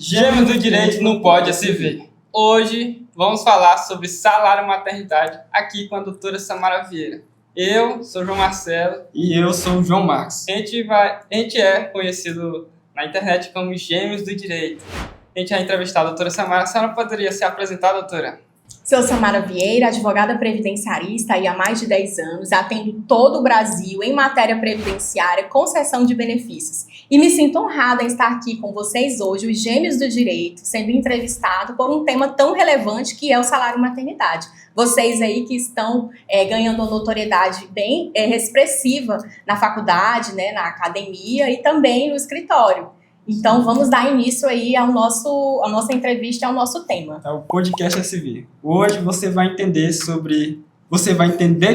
Gêmeos do Direito não pode se ver. Hoje vamos falar sobre salário maternidade aqui com a doutora Samara Vieira. Eu sou João Marcelo. E eu sou o João Marcos. A gente é conhecido na internet como Gêmeos do Direito. A gente vai entrevistar a doutora Samara. A senhora poderia se apresentar, doutora? Sou Samara Vieira, advogada previdenciarista há mais de 10 anos, atendo todo o Brasil em matéria previdenciária, concessão de benefícios. E me sinto honrada em estar aqui com vocês hoje, os Gêmeos do Direito, sendo entrevistado por um tema tão relevante que é o salário maternidade. Vocês aí que estão ganhando uma notoriedade bem expressiva na faculdade, né, na academia e também no escritório. Então, vamos dar início aí à nossa entrevista, ao nosso tema. É o podcast SV. Hoje você vai entender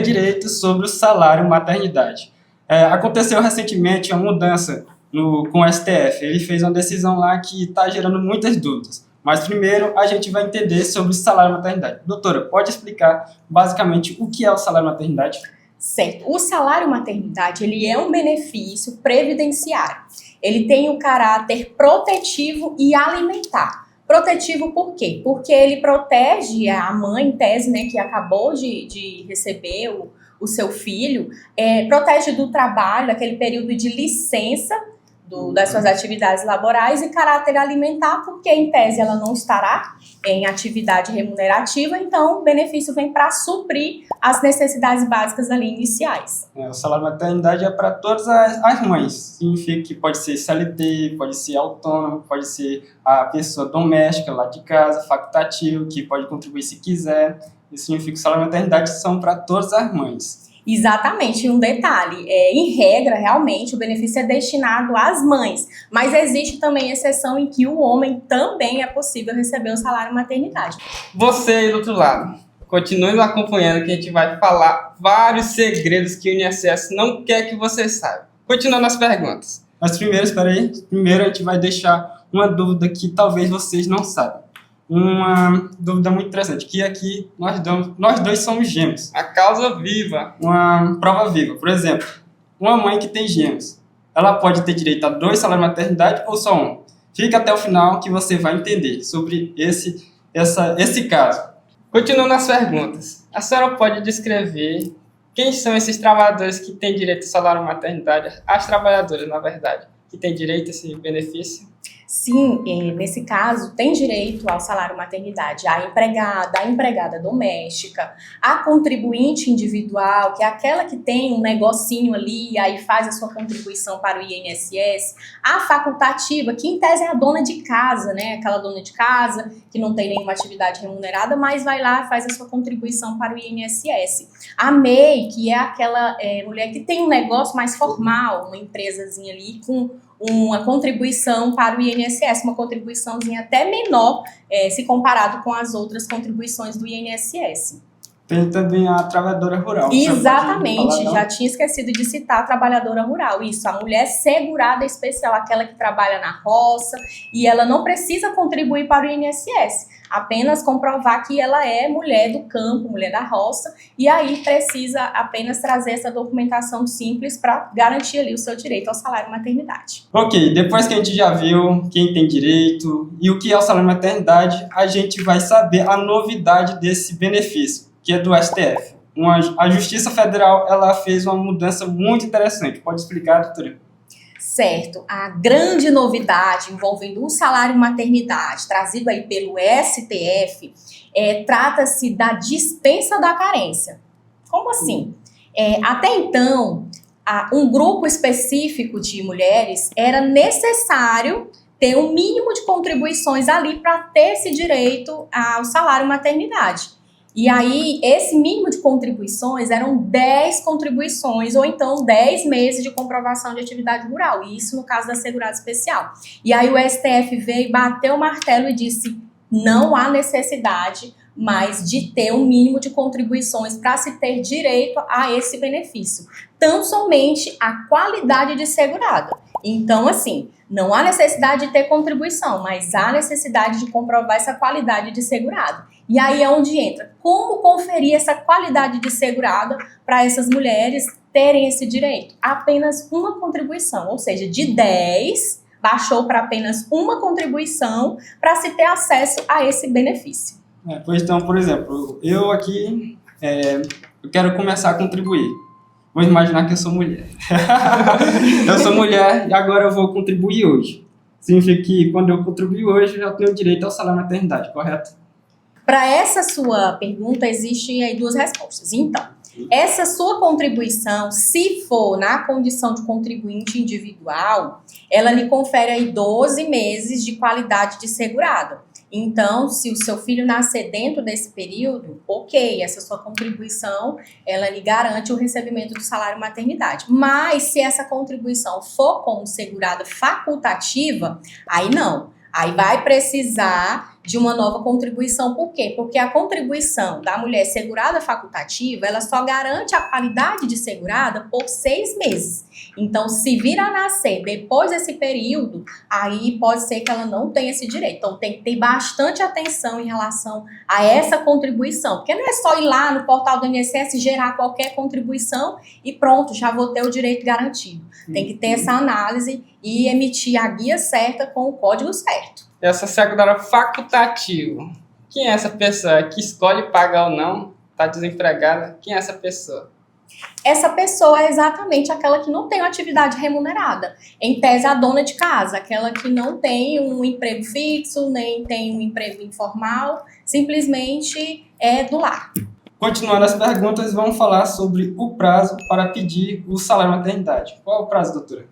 direito sobre o salário maternidade. Aconteceu recentemente uma mudança com o STF. Ele fez uma decisão lá que está gerando muitas dúvidas. Mas primeiro a gente vai entender sobre o salário maternidade. Doutora, pode explicar basicamente o que é o salário maternidade? Certo. O salário maternidade, ele é um benefício previdenciário. Ele tem o caráter protetivo e alimentar. Protetivo por quê? Porque ele protege a mãe, em tese, né, que acabou de receber o seu filho, protege do trabalho, daquele período de licença das suas atividades laborais, e caráter alimentar, porque em tese ela não estará em atividade remunerativa, então o benefício vem para suprir as necessidades básicas ali iniciais. O salário maternidade é para todas as mães, significa que pode ser CLT, pode ser autônomo, pode ser a pessoa doméstica lá de casa, facultativo, que pode contribuir se quiser. Isso significa que o salário maternidade são para todas as mães. Exatamente, um detalhe, em regra, realmente, o benefício é destinado às mães, mas existe também exceção em que o homem também é possível receber o salário maternidade. Você aí do outro lado, continue nos acompanhando que a gente vai falar vários segredos que o INSS não quer que você saiba. Continuando as perguntas. Mas primeiro a gente vai deixar uma dúvida que talvez vocês não saibam. Uma dúvida muito interessante, que aqui nós dois somos gêmeos. A causa viva. Uma prova viva. Por exemplo, uma mãe que tem gêmeos, ela pode ter direito a 2 salários de maternidade ou só um? Fica até o final que você vai entender sobre esse caso. Continuando as perguntas, a senhora pode descrever quem são esses trabalhadores que têm direito ao salário de maternidade? As trabalhadoras, na verdade, que têm direito a esse benefício? Sim, nesse caso, tem direito ao salário maternidade a empregada doméstica, a contribuinte individual, que é aquela que tem um negocinho ali e aí faz a sua contribuição para o INSS, a facultativa, que em tese é a dona de casa, né? Aquela dona de casa que não tem nenhuma atividade remunerada, mas vai lá e faz a sua contribuição para o INSS. A MEI, que é aquela mulher que tem um negócio mais formal, uma empresazinha ali com uma contribuição para o INSS, uma contribuiçãozinha até menor se comparado com as outras contribuições do INSS. Tem também a trabalhadora rural. Exatamente, já tinha esquecido de citar a trabalhadora rural. Isso, a mulher segurada especial, aquela que trabalha na roça e ela não precisa contribuir para o INSS, apenas comprovar que ela é mulher do campo, mulher da roça, e aí precisa apenas trazer essa documentação simples para garantir ali o seu direito ao salário maternidade. Ok, depois que a gente já viu quem tem direito e o que é o salário maternidade, a gente vai saber a novidade desse benefício, que é do STF. A Justiça Federal ela fez uma mudança muito interessante. Pode explicar, doutora? Certo. A grande novidade envolvendo o salário maternidade, trazido aí pelo STF, trata-se da dispensa da carência. Como assim? Até então, um grupo específico de mulheres era necessário ter um mínimo de contribuições ali para ter esse direito ao salário maternidade. E aí, esse mínimo de contribuições eram 10 contribuições, ou então 10 meses de comprovação de atividade rural. Isso no caso da Segurada Especial. E aí o STF veio, bateu o martelo e disse: não há necessidade mais de ter um mínimo de contribuições para se ter direito a esse benefício. Tão somente a qualidade de segurada. Então, assim, não há necessidade de ter contribuição, mas há necessidade de comprovar essa qualidade de segurado. E aí é onde entra. Como conferir essa qualidade de segurada para essas mulheres terem esse direito? Apenas uma contribuição, ou seja, de 10, baixou para apenas uma contribuição para se ter acesso a esse benefício. Pois então, por exemplo, eu aqui eu quero começar a contribuir. Vou imaginar que eu sou mulher. Eu sou mulher e agora eu vou contribuir hoje. Significa que quando eu contribuir hoje, eu já tenho direito ao salário maternidade, correto? Para essa sua pergunta, existem aí duas respostas. Então, essa sua contribuição, se for na condição de contribuinte individual, ela lhe confere aí 12 meses de qualidade de segurado. Então, se o seu filho nascer dentro desse período, ok, essa sua contribuição, ela lhe garante o recebimento do salário maternidade. Mas, se essa contribuição for como segurada facultativa, aí não. Aí vai precisar de uma nova contribuição. Por quê? Porque a contribuição da mulher segurada facultativa, ela só garante a qualidade de segurada por 6 meses. Então, se vir a nascer depois desse período, aí pode ser que ela não tenha esse direito. Então, tem que ter bastante atenção em relação a essa contribuição. Porque não é só ir lá no portal do INSS, gerar qualquer contribuição e pronto, já vou ter o direito garantido. Tem que ter essa análise e emitir a guia certa com o código certo. Essa seguradora facultativa, quem é essa pessoa? Que escolhe pagar ou não? Está desempregada? Quem é essa pessoa? Essa pessoa é exatamente aquela que não tem uma atividade remunerada. Em tese, a dona de casa, aquela que não tem um emprego fixo, nem tem um emprego informal, simplesmente é do lar. Continuando as perguntas, vamos falar sobre o prazo para pedir o salário maternidade. Qual é o prazo, doutora?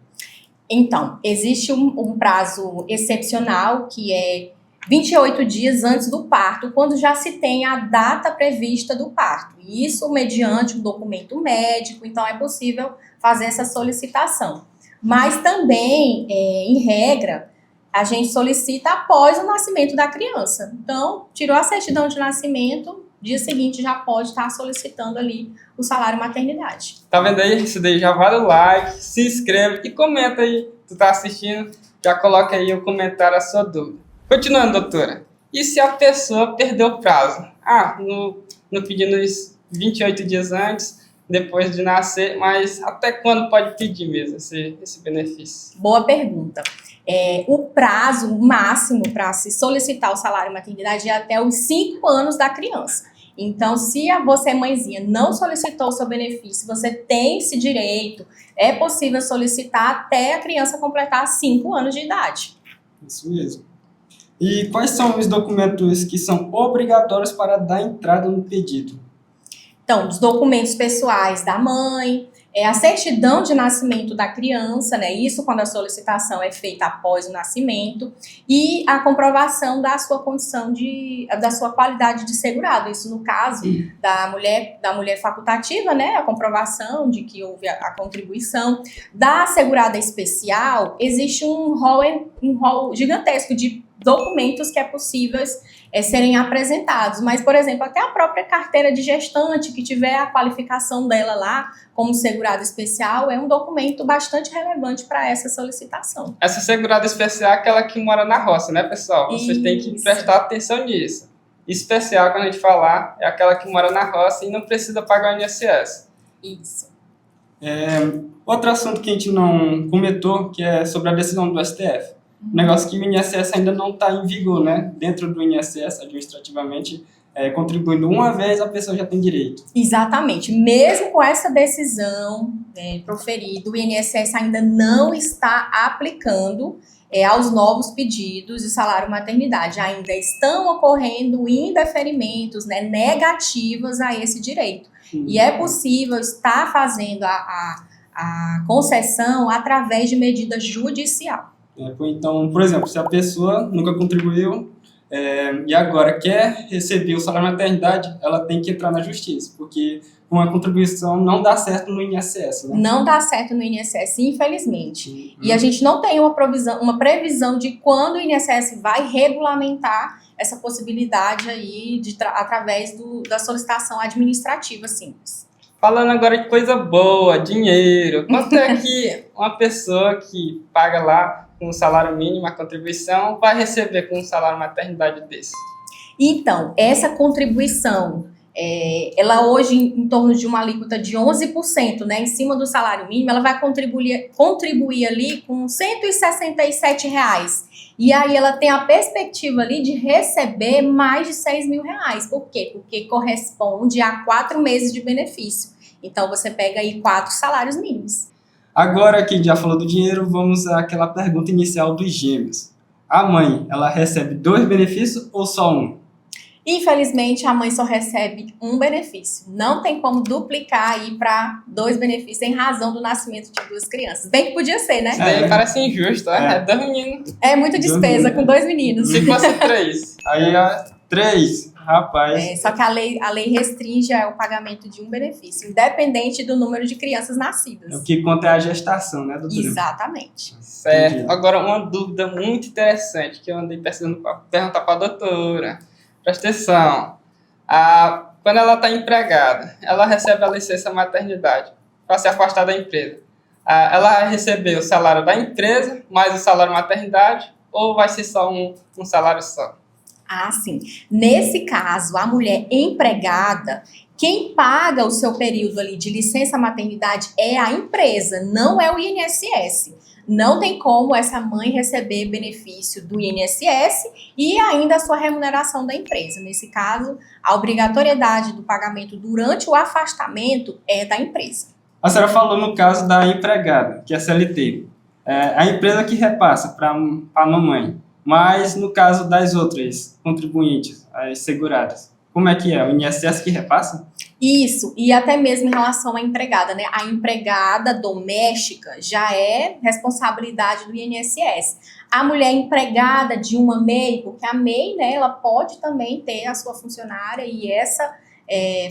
Então, existe um prazo excepcional, que é 28 dias antes do parto, quando já se tem a data prevista do parto. Isso mediante um documento médico, então é possível fazer essa solicitação. Mas também, em regra, a gente solicita após o nascimento da criança. Então, tirou a certidão de nascimento, dia seguinte já pode estar solicitando ali o salário maternidade. Tá vendo aí? Isso daí já vale o like, se inscreve e comenta aí. Tu tá assistindo, já coloca aí o comentário a sua dúvida. Continuando, doutora. E se a pessoa perdeu o prazo? No pedindo isso 28 dias antes, depois de nascer, mas até quando pode pedir mesmo esse benefício? Boa pergunta. O prazo máximo para se solicitar o salário maternidade é até os 5 anos da criança. Então, se você, mãezinha, não solicitou o seu benefício, você tem esse direito, é possível solicitar até a criança completar 5 anos de idade. Isso mesmo. E quais são os documentos que são obrigatórios para dar entrada no pedido? Então, os documentos pessoais da mãe, a certidão de nascimento da criança, né? Isso quando a solicitação é feita após o nascimento, e a comprovação da sua condição da sua qualidade de segurado. Isso no caso da mulher facultativa, né? A comprovação de que houve a contribuição. Da segurada especial, existe um rol gigantesco de documentos que é possível serem apresentados, mas, por exemplo, até a própria carteira de gestante, que tiver a qualificação dela lá como segurada especial, é um documento bastante relevante para essa solicitação. Essa segurada especial é aquela que mora na roça, né, pessoal? Vocês têm que prestar atenção nisso. Especial, quando a gente falar, é aquela que mora na roça e não precisa pagar o INSS. Isso. Outro assunto que a gente não comentou, que é sobre a decisão do STF. Negócio que o INSS ainda não está em vigor, né? Dentro do INSS, administrativamente, contribuindo uma vez, a pessoa já tem direito. Exatamente. Mesmo com essa decisão proferida, o INSS ainda não está aplicando aos novos pedidos de salário maternidade. Ainda estão ocorrendo indeferimentos, né, negativas a esse direito. E é possível estar fazendo a concessão através de medida judicial. Então, por exemplo, se a pessoa nunca contribuiu e agora quer receber o salário maternidade, ela tem que entrar na justiça, porque com a contribuição não dá certo no INSS, né? Não dá certo no INSS, infelizmente. E a gente não tem uma previsão de quando o INSS vai regulamentar essa possibilidade aí através da solicitação administrativa simples. Falando agora de coisa boa, dinheiro. Quanto é que uma pessoa que paga lá com o salário mínimo, a contribuição, vai receber com um salário maternidade desse? Então, essa contribuição ela hoje, em torno de uma alíquota de 11%, né, em cima do salário mínimo, ela vai contribuir ali com R$ 167. E aí ela tem a perspectiva ali de receber mais de R$ 6.000. Por quê? Porque corresponde a 4 meses de benefício. Então você pega aí 4 salários mínimos. Agora que já falou do dinheiro, vamos àquela pergunta inicial dos gêmeos. A mãe, ela recebe 2 benefícios ou só um? Infelizmente, a mãe só recebe um benefício. Não tem como duplicar aí para 2 benefícios em razão do nascimento de 2 crianças. Bem que podia ser, né? Isso daí parece injusto, né? É 2 meninos. É muita despesa com 2 meninos. Se fosse 3. Aí, 3, rapaz. Só que a lei restringe o pagamento de um benefício, independente do número de crianças nascidas. O que conta é a gestação, né, doutora? Exatamente. Certo. Entendi. Agora, uma dúvida muito interessante que eu andei perguntando para a doutora. Presta atenção. Quando ela está empregada, ela recebe a licença maternidade para se afastar da empresa. Ela vai receber o salário da empresa mais o salário maternidade ou vai ser só um salário só? Sim. Nesse caso, a mulher empregada, quem paga o seu período ali de licença maternidade é a empresa, não é o INSS. Não tem como essa mãe receber benefício do INSS e ainda a sua remuneração da empresa. Nesse caso, a obrigatoriedade do pagamento durante o afastamento é da empresa. A senhora falou no caso da empregada, que é a CLT. A empresa que repassa para a mamãe. Mas no caso das outras contribuintes, as seguradas, como é que é? O INSS que repassa? Isso, e até mesmo em relação à empregada, né? A empregada doméstica já é responsabilidade do INSS. A mulher empregada de uma MEI, porque a MEI, né, ela pode também ter a sua funcionária e essa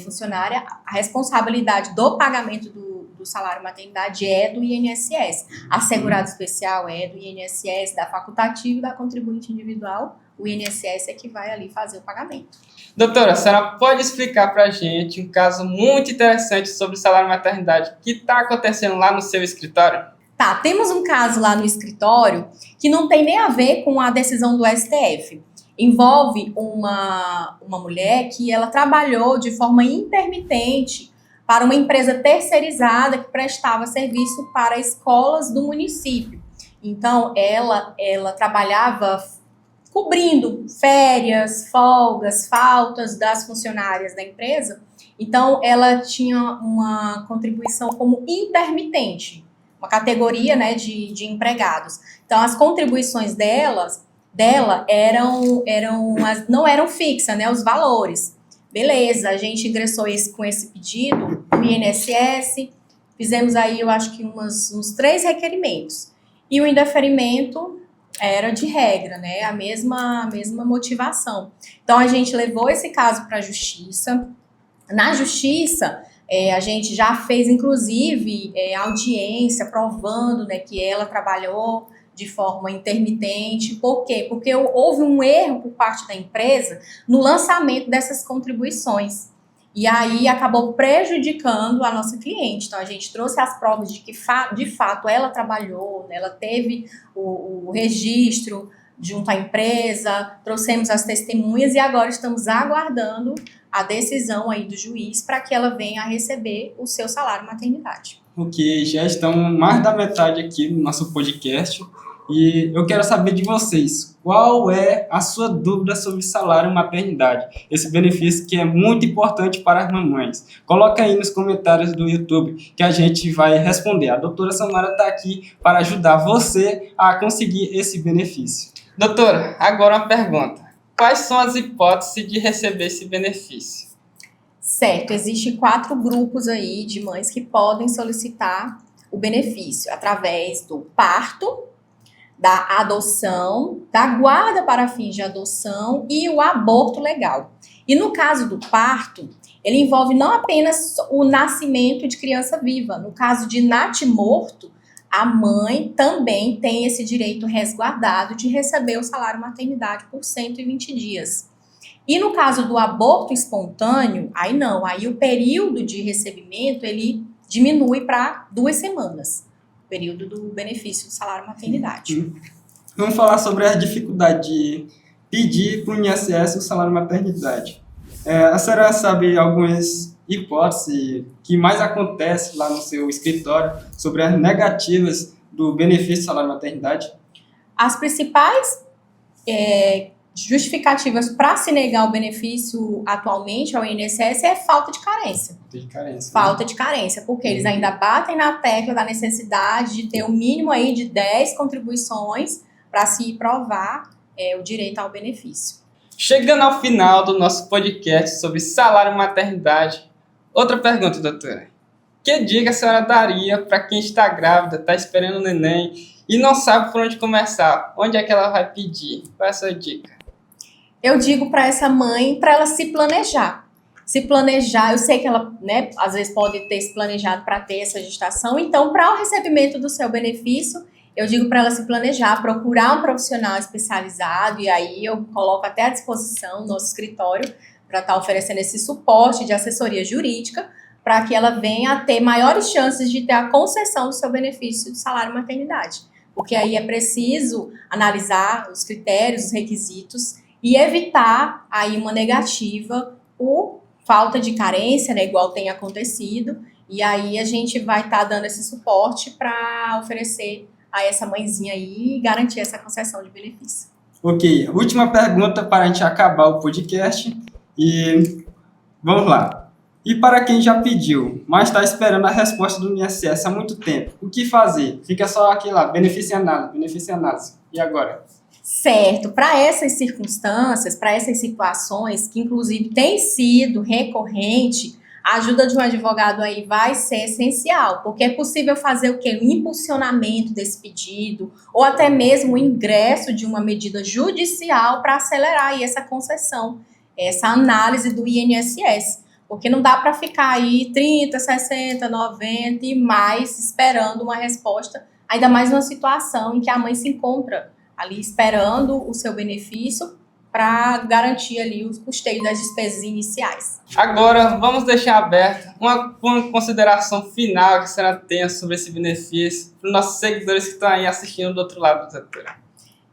funcionária, a responsabilidade do pagamento do salário maternidade é do INSS. A segurada especial é do INSS, da facultativa e da contribuinte individual. O INSS é que vai ali fazer o pagamento. Doutora, a senhora pode explicar para a gente um caso muito interessante sobre o salário maternidade que está acontecendo lá no seu escritório? Tá, temos um caso lá no escritório que não tem nem a ver com a decisão do STF. Envolve uma mulher que ela trabalhou de forma intermitente para uma empresa terceirizada que prestava serviço para escolas do município. Então, ela trabalhava cobrindo férias, folgas, faltas das funcionárias da empresa. Então, ela tinha uma contribuição como intermitente, uma categoria, né, de empregados. Então, as contribuições dela não eram fixas, né, os valores. Beleza, a gente ingressou com esse pedido no INSS, fizemos aí, eu acho que uns 3 requerimentos. E o indeferimento era de regra, né? A mesma motivação. Então, a gente levou esse caso para a justiça. Na justiça, a gente já fez, inclusive, audiência provando, né, que ela trabalhou de forma intermitente. Por quê? Porque houve um erro por parte da empresa no lançamento dessas contribuições. E aí acabou prejudicando a nossa cliente. Então, a gente trouxe as provas de que, de fato, ela trabalhou, né? Ela teve o registro junto à empresa, trouxemos as testemunhas e agora estamos aguardando a decisão aí do juiz para que ela venha a receber o seu salário maternidade. Ok, já estão mais da metade aqui no nosso podcast e eu quero saber de vocês, qual é a sua dúvida sobre salário maternidade? Esse benefício que é muito importante para as mamães. Coloca aí nos comentários do YouTube que a gente vai responder. A doutora Samara está aqui para ajudar você a conseguir esse benefício. Doutora, agora uma pergunta. Quais são as hipóteses de receber esse benefício? Certo, existem 4 grupos aí de mães que podem solicitar o benefício através do parto, da adoção, da guarda para fins de adoção e o aborto legal. E no caso do parto, ele envolve não apenas o nascimento de criança viva. No caso de natimorto, a mãe também tem esse direito resguardado de receber o salário maternidade por 120 dias. E no caso do aborto espontâneo, aí não, aí o período de recebimento ele diminui para 2 semanas, o período do benefício do salário maternidade. Vamos falar sobre a dificuldade de pedir para o INSS o salário maternidade. A senhora sabe algumas hipóteses que mais acontecem lá no seu escritório sobre as negativas do benefício de salário-maternidade? As principais justificativas para se negar o benefício atualmente ao INSS é falta de carência. Falta de carência, porque eles ainda batem na tecla da necessidade de ter um mínimo aí de 10 contribuições para se provar o direito ao benefício. Chegando ao final do nosso podcast sobre salário e maternidade, outra pergunta, doutora. Que dica a senhora daria para quem está grávida, está esperando o neném e não sabe por onde começar? Onde é que ela vai pedir? Qual é a sua dica? Eu digo para essa mãe, para ela se planejar. Se planejar, eu sei que ela, às vezes pode ter se planejado para ter essa gestação, então, para o recebimento do seu benefício, eu digo para ela se planejar, procurar um profissional especializado, e aí eu coloco até à disposição o nosso escritório para estar oferecendo esse suporte de assessoria jurídica, para que ela venha a ter maiores chances de ter a concessão do seu benefício de salário-maternidade. Porque aí é preciso analisar os critérios, os requisitos, e evitar aí uma negativa por falta de carência, igual tem acontecido, e aí a gente vai estar dando esse suporte para oferecer a essa mãezinha aí e garantir essa concessão de benefício. Ok, última pergunta para a gente acabar o podcast, e vamos lá. E para quem já pediu, mas está esperando a resposta do INSS há muito tempo, o que fazer? Fica só aqui lá, benefício e análise. E agora? Certo, para essas circunstâncias, para essas situações, que inclusive tem sido recorrente, a ajuda de um advogado aí vai ser essencial, porque é possível fazer o quê? Um impulsionamento desse pedido, ou até mesmo o ingresso de uma medida judicial para acelerar aí essa concessão, essa análise do INSS. Porque não dá para ficar aí 30, 60, 90 e mais esperando uma resposta, ainda mais numa situação em que a mãe se encontra ali esperando o seu benefício para garantir ali os custeios das despesas iniciais. Agora, vamos deixar aberto uma consideração final que a senhora tenha sobre esse benefício para os nossos seguidores que estão aí assistindo do outro lado, doutora.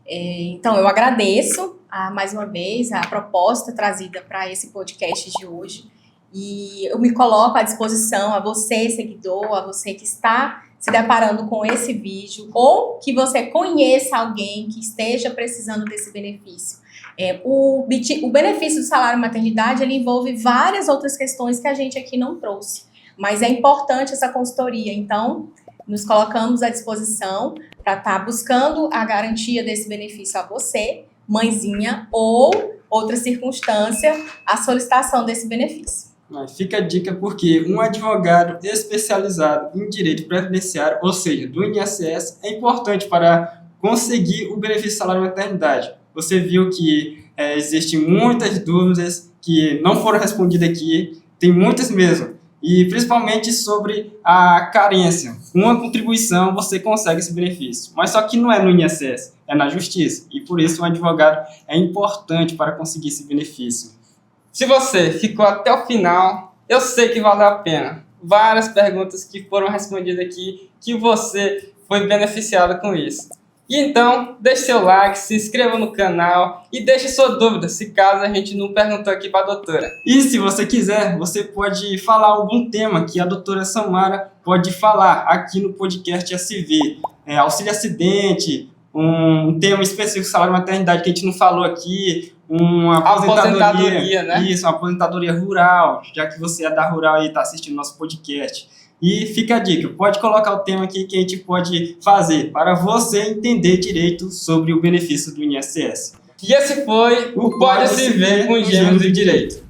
Então, eu agradeço mais uma vez a proposta trazida para esse podcast de hoje e eu me coloco à disposição a você, seguidor, a você que está se deparando com esse vídeo ou que você conheça alguém que esteja precisando desse benefício. O benefício do salário-maternidade, ele envolve várias outras questões que a gente aqui não trouxe, mas é importante essa consultoria, então nos colocamos à disposição para estar buscando a garantia desse benefício a você, mãezinha, ou outra circunstância, a solicitação desse benefício. Fica a dica porque um advogado especializado em direito previdenciário, ou seja, do INSS, é importante para conseguir o benefício de salário-maternidade. Você viu que existem muitas dúvidas que não foram respondidas aqui, tem muitas mesmo, e principalmente sobre a carência. Uma contribuição você consegue esse benefício, mas só que não é no INSS, é na Justiça, e por isso um advogado é importante para conseguir esse benefício. Se você ficou até o final, eu sei que valeu a pena. Várias perguntas que foram respondidas aqui, que você foi beneficiado com isso. E então, deixe seu like, se inscreva no canal e deixe sua dúvida, se caso a gente não perguntou aqui para a doutora. E se você quiser, você pode falar algum tema que a doutora Samara pode falar aqui no podcast SV. Auxílio acidente, um tema específico, salário-maternidade que a gente não falou aqui, uma aposentadoria, né? Isso, uma aposentadoria rural, já que você é da rural e está assistindo nosso podcast. E fica a dica, pode colocar o tema aqui que a gente pode fazer para você entender direito sobre o benefício do INSS. E esse foi o Pode Se Ver com Engenhos do Direito.